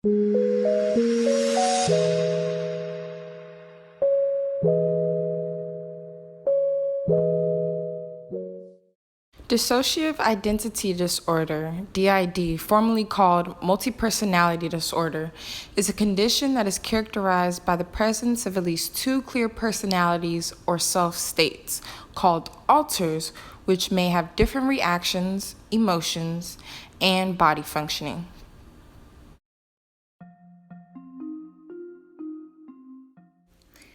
Dissociative identity disorder, DID, formerly called multi-personality disorder, is a condition that is characterized by the presence of at least two clear personalities or self-states, called alters, which may have different reactions, emotions, and body functioning.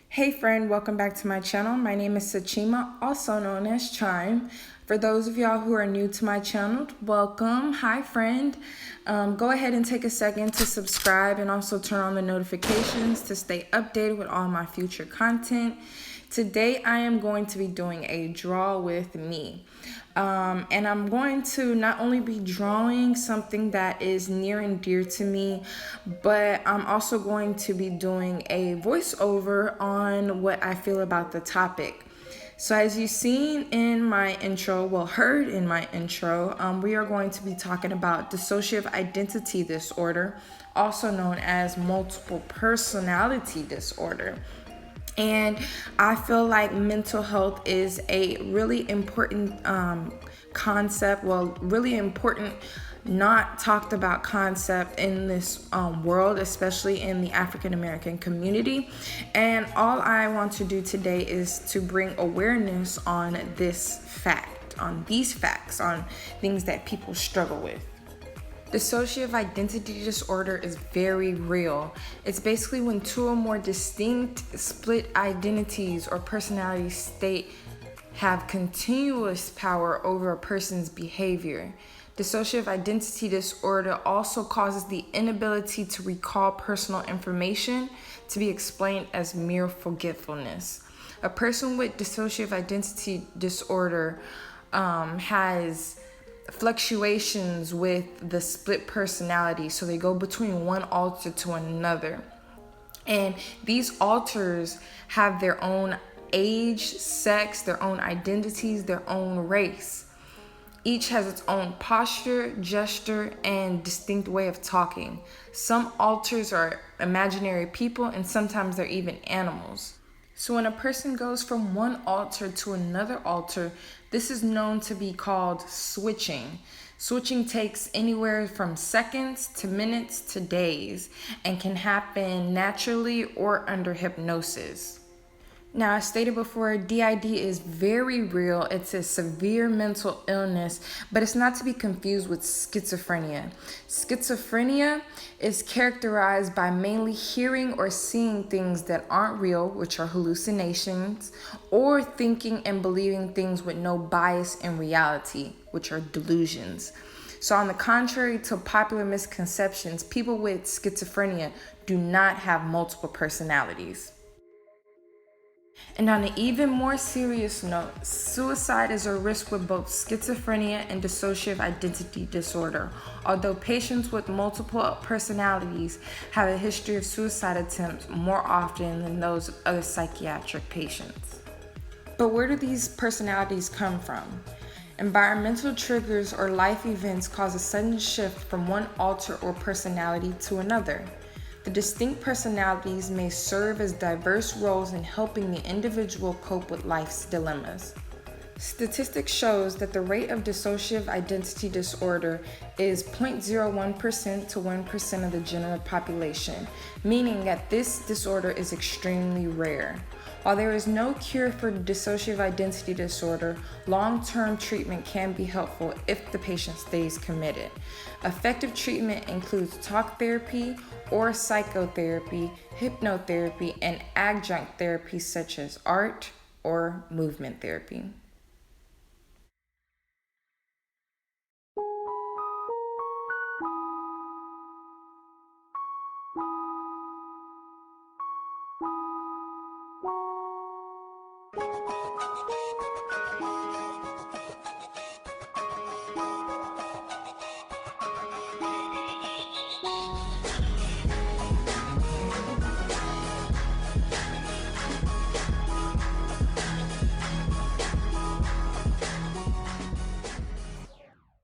Hey friend, welcome back to my channel. My name is IwantCHIME, also known as Chime. For those of y'all who are new to my channel, welcome. Hi friend. Go ahead and take a second to subscribe and also turn on the notifications to stay updated with all my future content. Today I am going to be doing a draw with me. And I'm going to not only be drawing something that is near and dear to me, but I'm also going to be doing a voiceover on what I feel about the topic. So as you've seen in my intro, heard in my intro, we are going to be talking about dissociative identity disorder, also known as multiple personality disorder. And I feel like mental health is a really important concept, really important not talked about concept in this world, especially in the African American community. And all I want to do today is to bring awareness on this fact, on these facts, on things that people struggle with. Dissociative identity disorder is very real. It's basically when two or more distinct split identities or personality state have continuous power over a person's behavior. Dissociative identity disorder also causes the inability to recall personal information to be explained as mere forgetfulness. A person with dissociative identity disorder has fluctuations with the split personality, so they go between one alter to another, and these alters have their own age, sex, their own identities, their own race. Each has its own posture, gesture, and distinct way of talking. Some alters are imaginary people, and sometimes they're even animals. So when a person goes from one alter to another alter, this is known to be called switching. Switching takes anywhere from seconds to minutes to days and can happen naturally or under hypnosis. Now, as stated before, DID is very real. It's a severe mental illness, but it's not to be confused with schizophrenia. Schizophrenia is characterized by mainly hearing or seeing things that aren't real, which are hallucinations, or thinking and believing things with no bias in reality, which are delusions. So on the contrary to popular misconceptions, people with schizophrenia do not have multiple personalities. And on an even more serious note, suicide is a risk with both schizophrenia and dissociative identity disorder, although patients with multiple personalities have a history of suicide attempts more often than those of other psychiatric patients. But where do these personalities come from? Environmental triggers or life events cause a sudden shift from one alter or personality to another. The distinct personalities may serve as diverse roles in helping the individual cope with life's dilemmas. Statistics shows that the rate of dissociative identity disorder is 0.01% to 1% of the general population, meaning that this disorder is extremely rare. While there is no cure for dissociative identity disorder, long-term treatment can be helpful if the patient stays committed. Effective treatment includes talk therapy or psychotherapy, hypnotherapy, and adjunct therapy such as art or movement therapy.